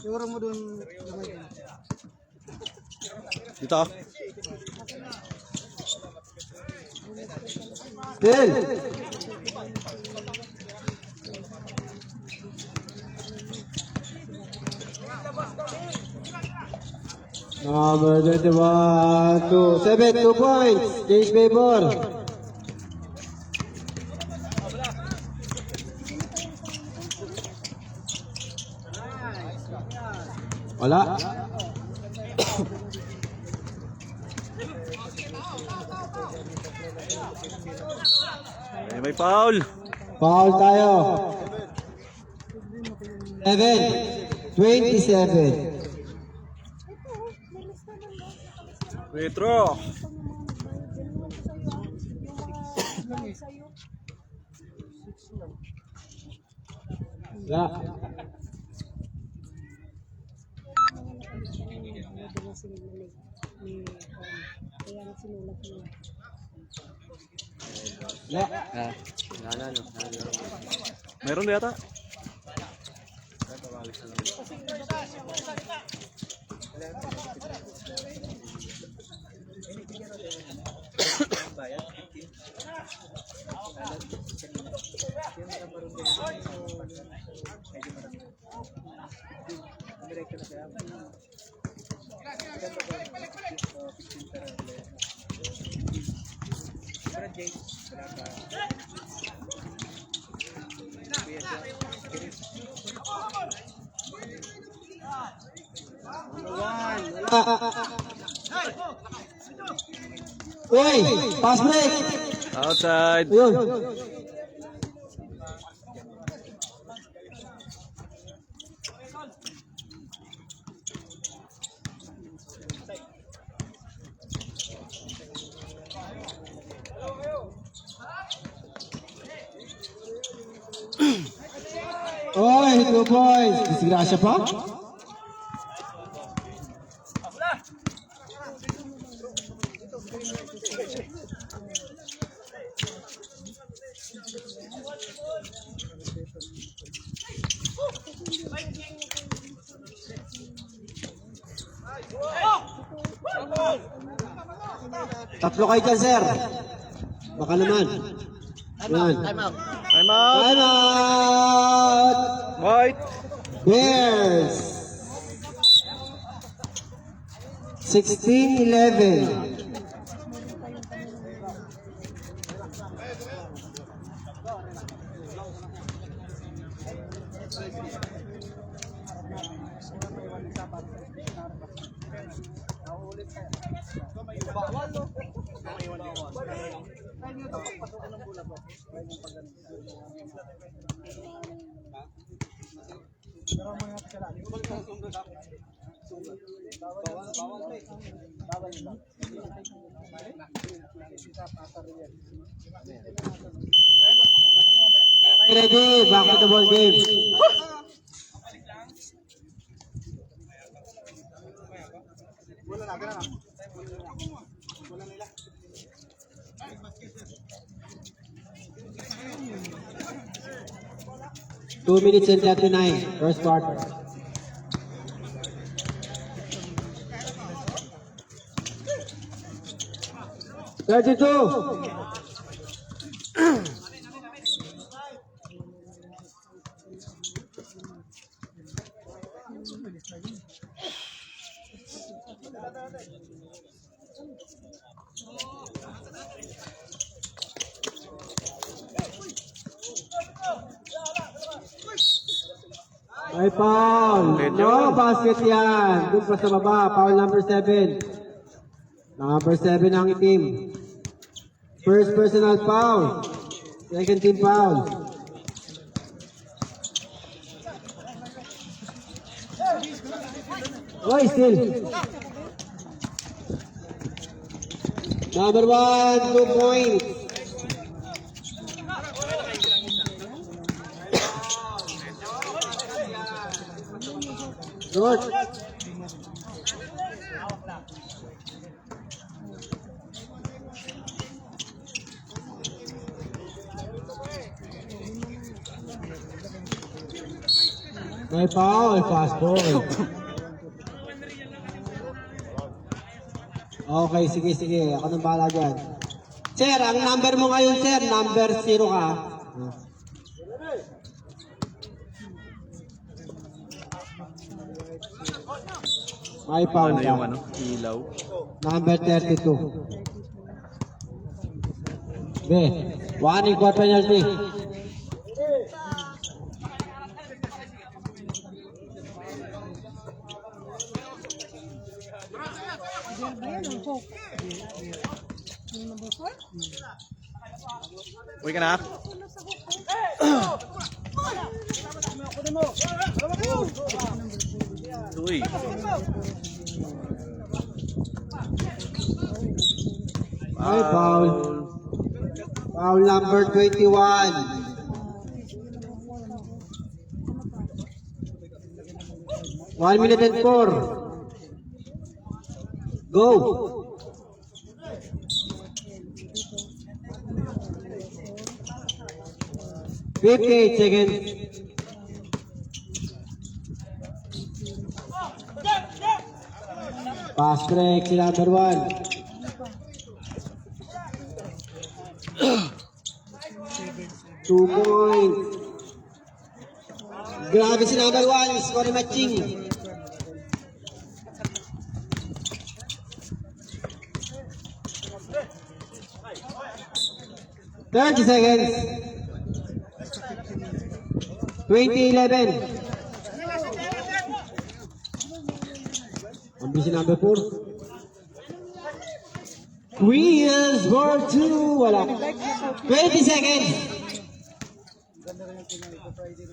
Siguro mo dun. Dito. Still. Number 21 to 7, 2 points. James Favor. Wala. May foul. Foul tayo. 7, 27. Retro. Wala. Meron na yata. Uy, pass break. Outside. Ayun. Oy, 2 points. Disgrasya pa? Tatlo kayo dyan, sir. Baka naman. Yan. Time out. Time out. Time out! White. Bears. 16-11. Okay, ready. Back to the ball game. Two minutes and 39, first quarter. Thirty-two. Ay, foul. No, basket yan. Doon pa sa baba. Foul number 7. Number 7 ang team. First personal foul. Second team foul. Oy, still. Number 1, 2 points. Short. May foul, fast ball. Okay, sige. Ako nang bahala dyan. Sir, ang number mo ngayon, sir, number 0 ka. May foul Ano ka. yung ano? Ilaw. Number 32. Be, 1 equal penalty. Uy ka na. Uy. May foul. Foul number 21. One minute and 4. Go. $58 seconds. Pass break si number 1. Two points. Grabe si number 1. Score matching. $30 seconds. 20-11. Ang busy number 4. Wheels for 2. Wala. 20 seconds.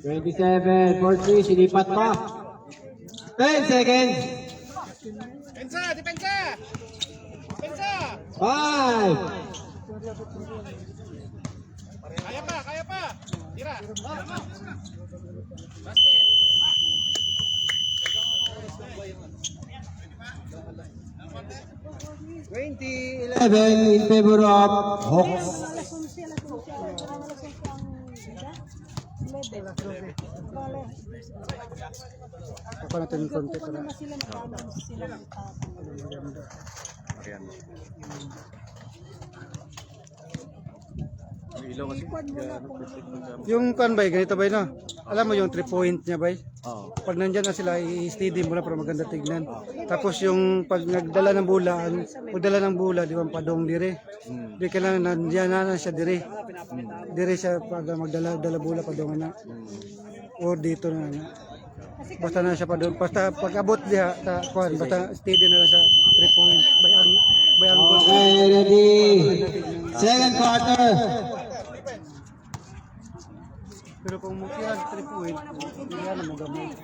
27 for 3. Silipat pa. 10 seconds. Depensa! 5. Kaya pa! Tira! 11 in favor of Hawks. Ako natin yung konti ko na. Ayan. Yung ilaw kasi. Yung kan bay, ganito bay no? Alam mo yung 3 point niya bay? Oo. Pag nandyan na sila, i-steady mo na para maganda tignan. Tapos yung pag nagdala ng bula, di ba padong dire? Di kailangan nandiyan na siya dire. Dire siya pag magdala bula padong na. O dito na. Basta na siya padong. Basta pag abot diha, basta steady na lang sa 3 point. Bayang Okay, ready. Second quarter. Pero kung mukha 3 point, hindi na mo gamay.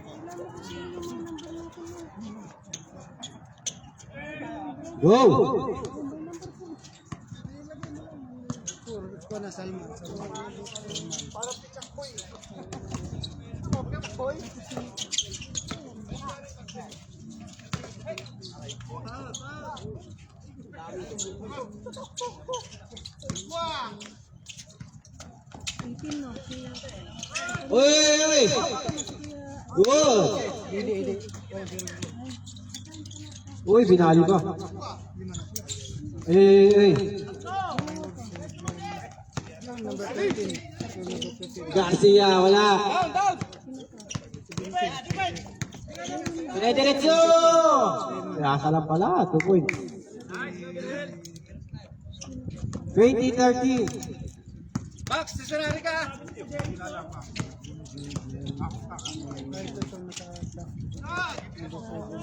Go. Uy. Good. Uy, binali ba? Garcia, wala. Dire-diretso! Kaya lang pala, 2 points. 20-13. Max, stationary ka!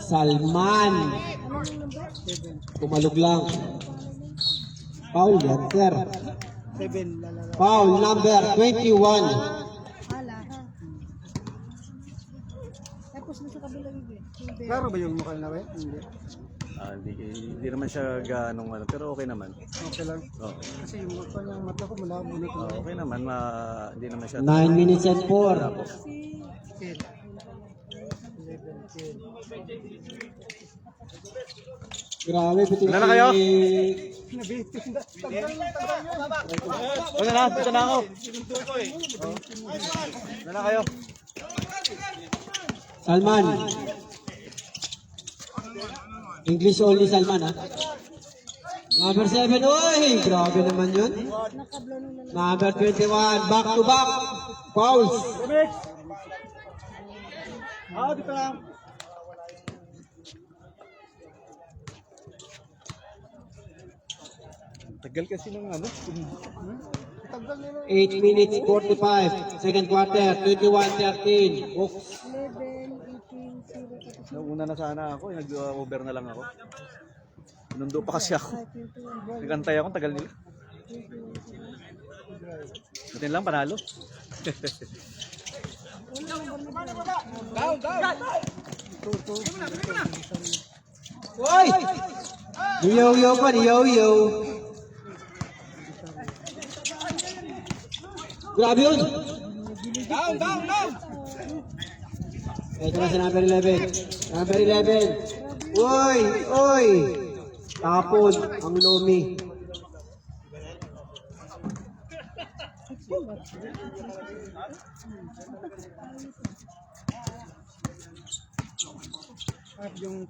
Salman. Kumalog lang. Foul yan, sir. Foul number 21. Klaro ba yung mukha na bay? Hindi. Hindi naman siya ganong ano, pero okay naman. Okay lang. Oo. Kasi yung mukha ng mata ko malabo na ito. Okay naman, hindi naman siya. 9 minutes and 4. Grabe, pati. Wala na kayo? Wala na, dito na ako. Wala na kayo. Salman. English only Salman, ha? Number 7, oy! Grabe naman yun. Number 21, back to back. Fouls. Tagal kasi ng ano. 8 minutes 45. Second quarter, 21-13. Books. Nauna na sana ako, nag-over na lang ako. Nundo pa kasi ako. Nagantay ako, tagal nila. Butin lang, panalo. Down, down. Oy! Yo-yo pa, yo-yo. Grabe yun. Down, down, down. Ito na sa number 11. Number 11. Uy! Uy! Tapon ang Lomi. At yung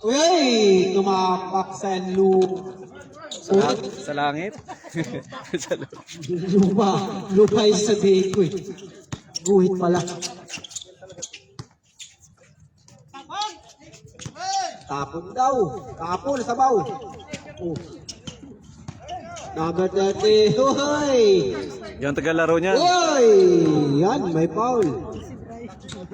Uy! Tumapak sa Sa langit. Sa lupa yung sabihin ko eh. Guhit pala. Tapon daw. Tapon, sabaw. Oh. Number 30. Uy! Yung tagalaro niya. Uy! Yan, may foul.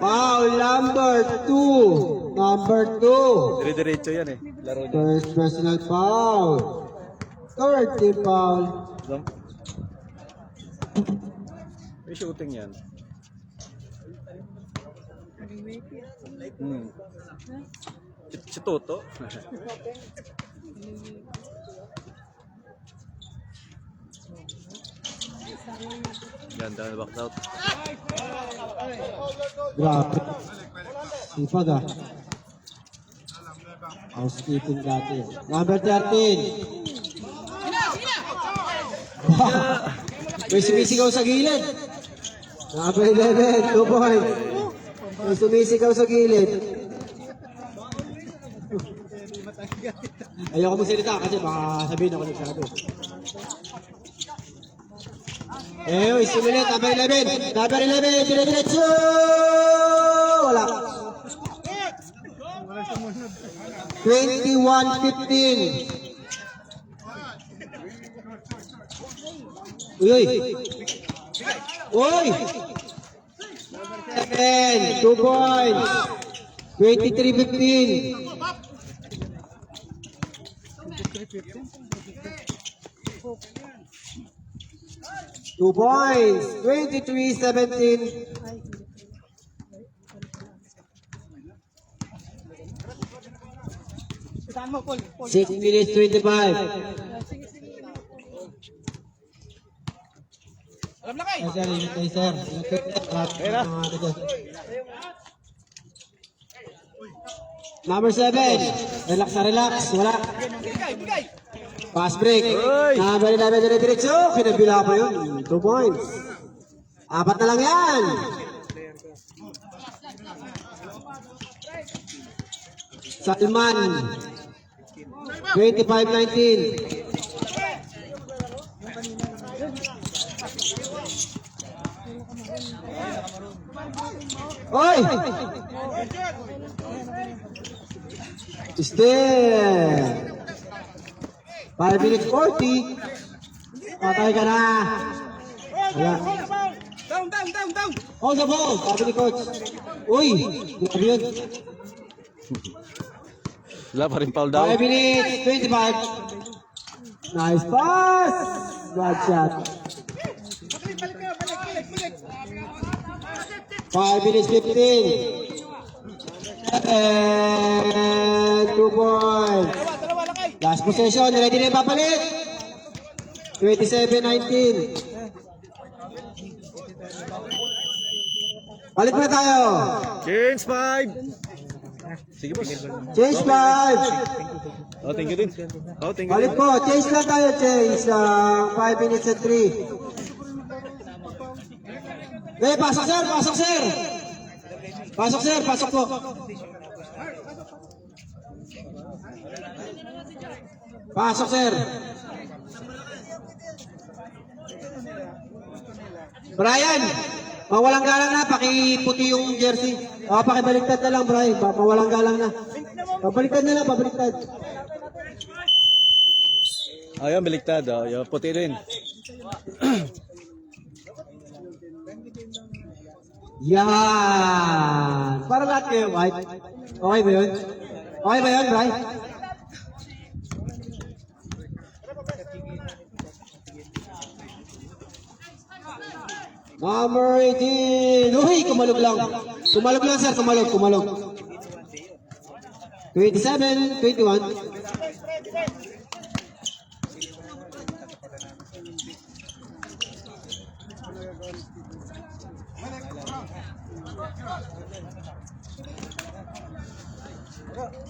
Foul number 2. Number 2. Dire-diretso yan eh. Laro niya. First personal foul. Third team foul. May shooting yan. Si Toto. Ganda na back out. Grabe. Sipag ah. Housekeeping dati. Number 13. May sumisigaw sa gilid. Number 11. 2 points. May sumisigaw sa gilid. Ayoko magsalita kasi baka sabihin ako nagsabi. Simulit. Number 11. Number 11. Dire-diretso! Wala. 21-15. Uy! Uy! 7, 2 points. 23-15. 2 points. 23-17. 6 minutes 25. Alam na kayo. Sir, sir. Number 7. Relax na relax. Wala. Bigay, bigay. Fast break. Oy! Number 11 dire-diretso. Kinabila pa yun. 2 points. 4 na lang yan. Salman. 25-19. Oy! Still. 5 minutes 40. Patay ka na. Ayan. Down, down, down, down. Hold the ball. Sabi ni coach. Uy! Grabe yun. Wala pa rin foul down. 5 minutes 25. Nice pass. Bad shot. Balik, balik kayo, balik, balik, balik. 5 minutes 15. And 2 points. Dalawa lang kayo. Last possession. Ready na yung papalit. 27-19. Palit na tayo. Change 5. Sige boss. Change 5. Oh, thank you din. Oh, thank you. Palit po. Change lang tayo. Change. 5 minutes and 3. Okay, pasok sir, pasok sir. Pasok sir, pasok po. Pasok sir. Brian, mawalang galang na, pakiputi yung jersey. Pakibaliktad na lang, Brian. Mawalang galang na. Pabaliktad na lang, pabaliktad. Ayun, baliktad. Oh. Yung puti rin. Yan. Para lahat kayo, white. Okay ba yun? Okay ba yun, Brian? Number 18. Uy, kumalog lang. Kumalog lang, sir. Kumalog, kumalog. 27, 21.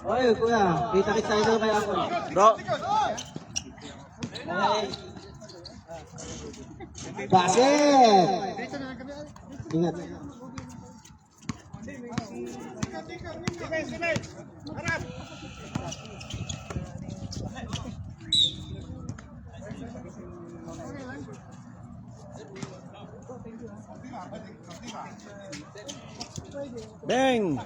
Oy, kuya. Kita-kita tayo kaya ako. Bro, Basket! Ingat. bang!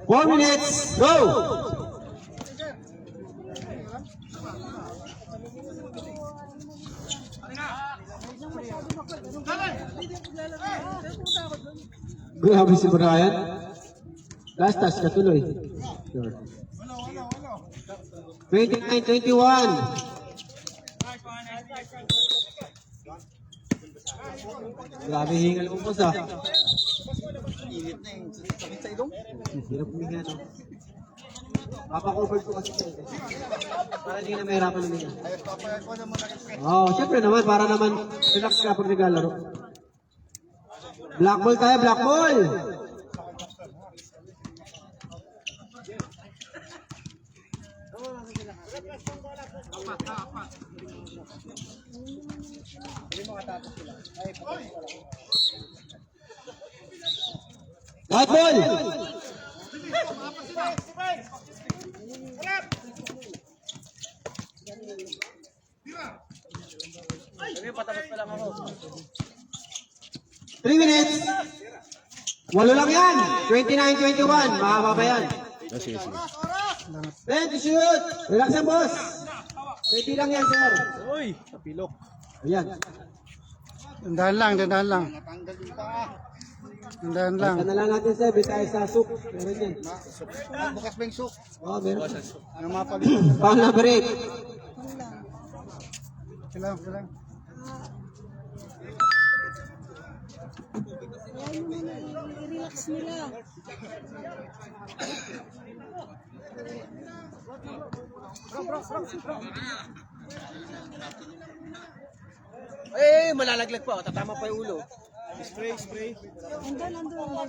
Four minutes, go! Grabe si Brian. Last touch ka tuloy. Sure. 29-21. Grabe hingal mo po sa. Hirap huminga, no? Papakover ko kasi ito. Para hindi na mahirapan huminga. Oo, syempre naman, para naman relax ka pag naglalaro. Black ball tayo, black ball! White ball! Three minutes. Walo lang yan. 29-21. Mahaba pa yan. Sige, sige. Then to shoot. Relax yan, boss. 20 lang yan, sir. Uy, napilok. Ayan. Dandahan lang, dandahan lang. Dandahan lang. Basta na lang natin, sir. Tayo sa soup. Meron yan. Bukas ba yung souk? Oo, meron. Ano mapag- Foul number 8. Kailang, kailang. I-relax nila. Eh, malalaglag pa. Tatama pa yung ulo. Spray, spray. Andun, andun.